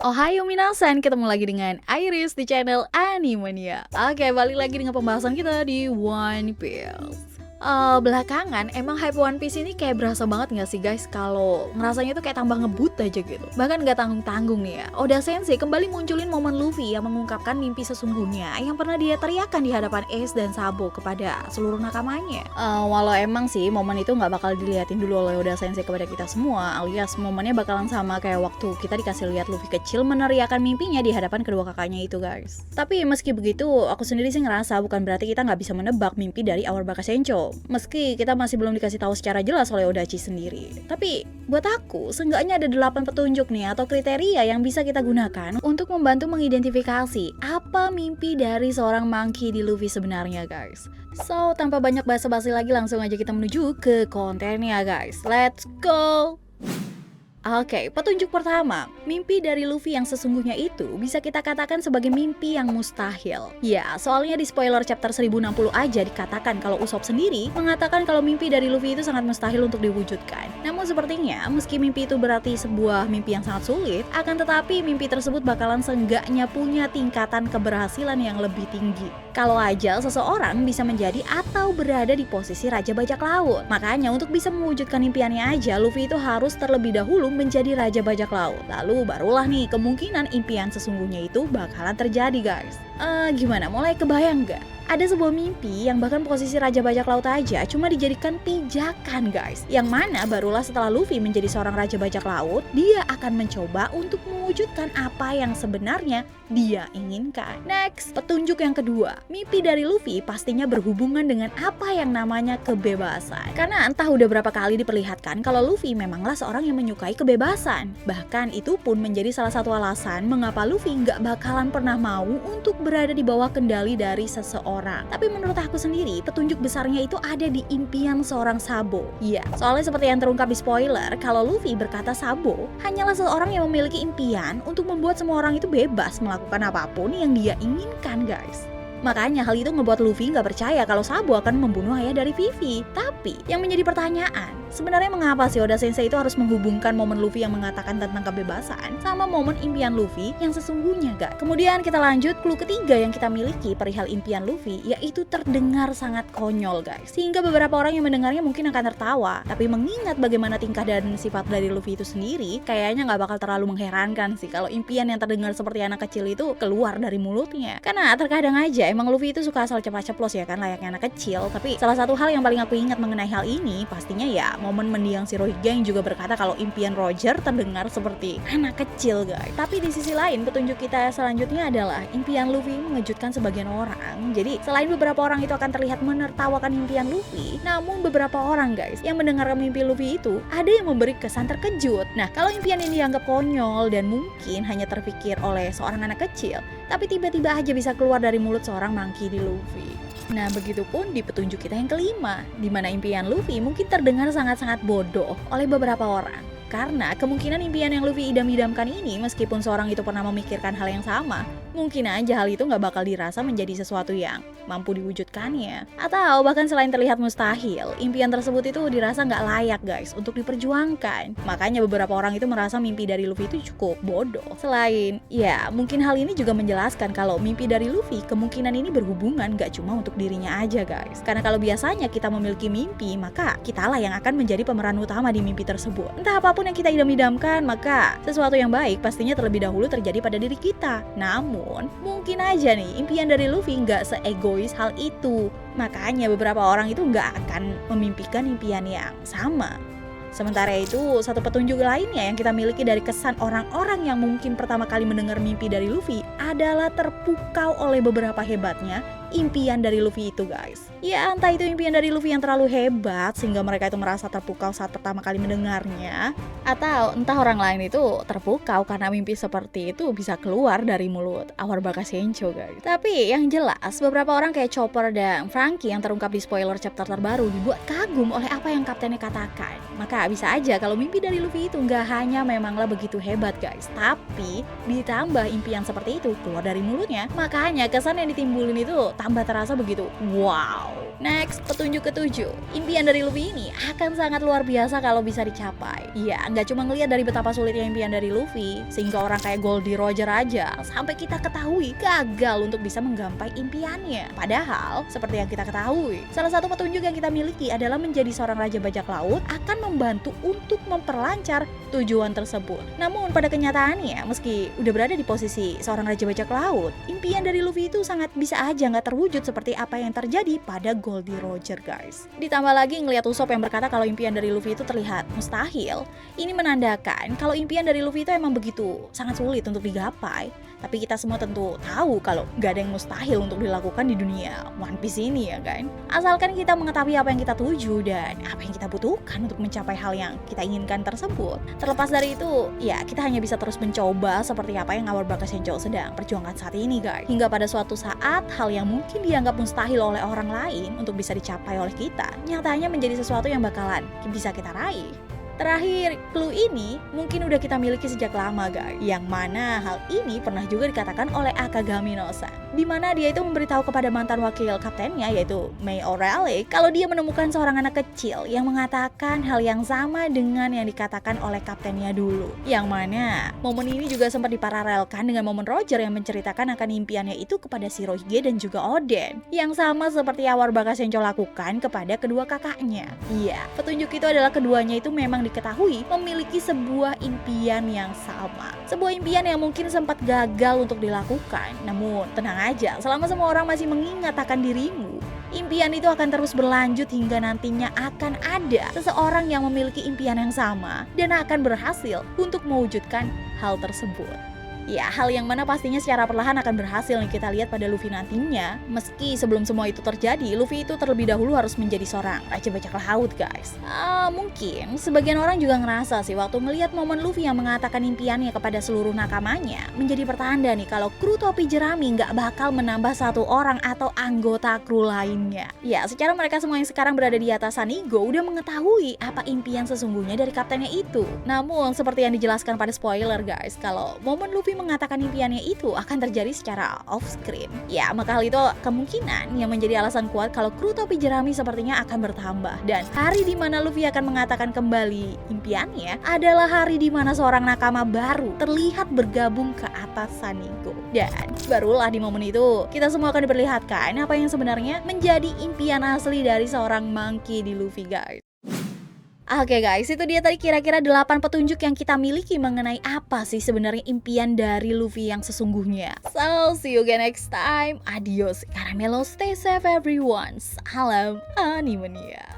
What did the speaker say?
Ohayo minasan, ketemu lagi dengan Iris di channel Animania. Oke, balik lagi dengan pembahasan kita di One Piece. Belakangan emang hype One Piece ini kayak berasa banget gak sih guys, kalau ngerasanya tuh kayak tambah ngebut aja gitu. Bahkan gak tanggung-tanggung nih ya, Oda Sensei kembali munculin momen Luffy yang mengungkapkan mimpi sesungguhnya yang pernah dia teriakkan di hadapan Ace dan Sabo kepada seluruh nakamanya. Walau emang sih momen itu gak bakal diliatin dulu oleh Oda Sensei kepada kita semua, alias momennya bakalan sama kayak waktu kita dikasih lihat Luffy kecil meneriakan mimpinya di hadapan kedua kakaknya itu guys. Tapi meski begitu, aku sendiri sih ngerasa bukan berarti kita gak bisa menebak mimpi dari Auroch Sencho. Meski kita masih belum dikasih tahu secara jelas oleh Odachi sendiri. Tapi buat aku, seenggaknya ada 8 petunjuk nih atau kriteria yang bisa kita gunakan untuk membantu mengidentifikasi apa mimpi dari seorang monkey di Luffy sebenarnya guys. So, tanpa banyak basa-basi lagi langsung aja kita menuju ke kontennya guys. Let's go! Oke, petunjuk pertama, mimpi dari Luffy yang sesungguhnya itu bisa kita katakan sebagai mimpi yang mustahil. Ya, soalnya di spoiler chapter 1060 aja dikatakan kalau Usopp sendiri mengatakan kalau mimpi dari Luffy itu sangat mustahil untuk diwujudkan. Namun sepertinya, meski mimpi itu berarti sebuah mimpi yang sangat sulit, akan tetapi mimpi tersebut bakalan seenggaknya punya tingkatan keberhasilan yang lebih tinggi. Kalau aja seseorang bisa menjadi atau berada di posisi Raja Bajak Laut. Makanya untuk bisa mewujudkan impiannya aja, Luffy itu harus terlebih dahulu menjadi Raja Bajak Laut. Lalu barulah nih kemungkinan impian sesungguhnya itu bakalan terjadi guys. Gimana? Mulai kebayang gak? Ada sebuah mimpi yang bahkan posisi Raja Bajak Laut aja cuma dijadikan pijakan guys. Yang mana barulah setelah Luffy menjadi seorang Raja Bajak Laut, dia akan mencoba untuk mewujudkan apa yang sebenarnya dia inginkan. Next, petunjuk yang kedua. Mimpi dari Luffy pastinya berhubungan dengan apa yang namanya kebebasan. Karena entah udah berapa kali diperlihatkan kalau Luffy memanglah seorang yang menyukai kebebasan. Bahkan itu pun menjadi salah satu alasan mengapa Luffy nggak bakalan pernah mau untuk berada di bawah kendali dari seseorang. Tapi menurut aku sendiri, petunjuk besarnya itu ada di impian seorang Sabo. Iya, soalnya seperti yang terungkap di spoiler, kalau Luffy berkata Sabo hanyalah seorang yang memiliki impian untuk membuat semua orang itu bebas melakukan apapun yang dia inginkan guys. Makanya hal itu ngebuat Luffy nggak percaya kalau Sabo akan membunuh ayah dari Vivi. Tapi yang menjadi pertanyaan, sebenarnya mengapa sih Oda Sensei itu harus menghubungkan momen Luffy yang mengatakan tentang kebebasan sama momen impian Luffy yang sesungguhnya gak? Kemudian kita lanjut, clue ketiga yang kita miliki perihal impian Luffy yaitu terdengar sangat konyol guys. Sehingga beberapa orang yang mendengarnya mungkin akan tertawa. Tapi mengingat bagaimana tingkah dan sifat dari Luffy itu sendiri, kayaknya nggak bakal terlalu mengherankan sih kalau impian yang terdengar seperti anak kecil itu keluar dari mulutnya. Karena terkadang aja emang Luffy itu suka asal ceplos-ceplos ya kan, layaknya anak kecil. Tapi salah satu hal yang paling aku ingat mengenai hal ini pastinya ya momen mendiang Shirohige yang juga berkata kalau impian Roger terdengar seperti anak kecil guys. Tapi di sisi lain petunjuk kita selanjutnya adalah impian Luffy mengejutkan sebagian orang. Jadi selain beberapa orang itu akan terlihat menertawakan impian Luffy, namun beberapa orang guys yang mendengarkan mimpi Luffy itu ada yang memberi kesan terkejut. Nah, kalau impian ini dianggap konyol dan mungkin hanya terpikir oleh seorang anak kecil, tapi tiba-tiba aja bisa keluar dari mulut seorang monkey di Luffy. Nah, begitupun di petunjuk kita yang kelima, di mana impian Luffy mungkin terdengar sangat-sangat bodoh oleh beberapa orang. Karena kemungkinan impian yang Luffy idam-idamkan ini, meskipun seorang itu pernah memikirkan hal yang sama, mungkin aja hal itu nggak bakal dirasa menjadi sesuatu yang mampu diwujudkannya. Atau bahkan selain terlihat mustahil, impian tersebut itu dirasa nggak layak guys untuk diperjuangkan. Makanya beberapa orang itu merasa mimpi dari Luffy itu cukup bodoh. Selain, ya mungkin hal ini juga menjelaskan kalau mimpi dari Luffy kemungkinan ini berhubungan nggak cuma untuk dirinya aja guys. Karena kalau biasanya kita memiliki mimpi, maka kitalah yang akan menjadi pemeran utama di mimpi tersebut. Entah apapun yang kita idam-idamkan, maka sesuatu yang baik pastinya terlebih dahulu terjadi pada diri kita. Namun, mungkin aja nih impian dari Luffy nggak seegois hal itu. Makanya beberapa orang itu nggak akan memimpikan impian yang sama. Sementara itu, satu petunjuk lainnya yang kita miliki dari kesan orang-orang yang mungkin pertama kali mendengar mimpi dari Luffy adalah terpukau oleh beberapa hebatnya impian dari Luffy itu guys. Ya entah itu impian dari Luffy yang terlalu hebat sehingga mereka itu merasa terpukau saat pertama kali mendengarnya, atau entah orang lain itu terpukau karena mimpi seperti itu bisa keluar dari mulut Auroch Sencho guys. Tapi yang jelas beberapa orang kayak Chopper dan Franky yang terungkap di spoiler chapter terbaru dibuat kagum oleh apa yang kaptennya katakan. Maka bisa aja kalau mimpi dari Luffy itu nggak hanya memanglah begitu hebat guys, tapi ditambah impian seperti itu keluar dari mulutnya, makanya kesan yang ditimbulin itu tambah terasa begitu wow. Next, petunjuk ketujuh. Impian dari Luffy ini akan sangat luar biasa kalau bisa dicapai. Ya, nggak cuma ngelihat dari betapa sulitnya impian dari Luffy, sehingga orang kayak Goldie Roger aja sampai kita ketahui gagal untuk bisa menggapai impiannya. Padahal, seperti yang kita ketahui, salah satu petunjuk yang kita miliki adalah menjadi seorang raja bajak laut akan membantu untuk memperlancar tujuan tersebut. Namun pada kenyataannya, meski udah berada di posisi seorang raja bajak laut, impian dari Luffy itu sangat bisa aja nggak terwujud seperti apa yang terjadi pada Goldie Roger, guys. Ditambah lagi ngelihat Usopp yang berkata kalau impian dari Luffy itu terlihat mustahil, ini menandakan kalau impian dari Luffy itu emang begitu sangat sulit untuk digapai. Tapi kita semua tentu tahu kalau nggak ada yang mustahil untuk dilakukan di dunia One Piece ini, ya kan? Asalkan kita mengetahui apa yang kita tuju dan apa yang kita butuhkan untuk mencapai hal yang kita inginkan tersebut. Terlepas dari itu, ya kita hanya bisa terus mencoba seperti apa yang Our Baka Senjo sedang perjuangkan saat ini, guys. Hingga pada suatu saat, hal yang mungkin dianggap mustahil oleh orang lain untuk bisa dicapai oleh kita, nyatanya menjadi sesuatu yang bakalan bisa kita raih. Terakhir, clue ini mungkin udah kita miliki sejak lama, guys. Yang mana hal ini pernah juga dikatakan oleh Akagami no San, di mana dia itu memberitahu kepada mantan wakil kaptennya yaitu Mei O'Reilly kalau dia menemukan seorang anak kecil yang mengatakan hal yang sama dengan yang dikatakan oleh kaptennya dulu. Yang mana momen ini juga sempat diparalelkan dengan momen Roger yang menceritakan akan impiannya itu kepada Shirohige dan juga Oden, yang sama seperti Our Baka Senjo lakukan kepada kedua kakaknya. Iya, petunjuk itu adalah keduanya itu memang diketahui memiliki sebuah impian yang sama. Sebuah impian yang mungkin sempat gagal untuk dilakukan. Namun, tenang aja, selama semua orang masih mengingat akan dirimu, impian itu akan terus berlanjut hingga nantinya akan ada seseorang yang memiliki impian yang sama dan akan berhasil untuk mewujudkan hal tersebut. Ya, hal yang mana pastinya secara perlahan akan berhasil nih kita lihat pada Luffy nantinya. Meski sebelum semua itu terjadi, Luffy itu terlebih dahulu harus menjadi seorang raja bajak laut, guys. Mungkin sebagian orang juga ngerasa sih waktu ngelihat momen Luffy yang mengatakan impiannya kepada seluruh nakamanya, menjadi pertanda nih kalau kru topi jerami nggak bakal menambah satu orang atau anggota kru lainnya. Ya, secara mereka semua yang sekarang berada di atas Sanigo udah mengetahui apa impian sesungguhnya dari kaptennya itu. Namun, seperti yang dijelaskan pada spoiler, guys, kalau momen Luffy mengatakan impiannya itu akan terjadi secara off screen. Ya, maka hal itu kemungkinan yang menjadi alasan kuat kalau kru topi jerami sepertinya akan bertambah. Dan hari di mana Luffy akan mengatakan kembali impiannya adalah hari di mana seorang nakama baru terlihat bergabung ke atas Sanigo. Dan barulah di momen itu kita semua akan diperlihatkan apa yang sebenarnya menjadi impian asli dari seorang monkey di Luffy, guys. Oke, guys, itu dia tadi kira-kira 8 petunjuk yang kita miliki mengenai apa sih sebenarnya impian dari Luffy yang sesungguhnya. So, see you again next time. Adios, Caramelo, stay safe everyone. Salam Animania.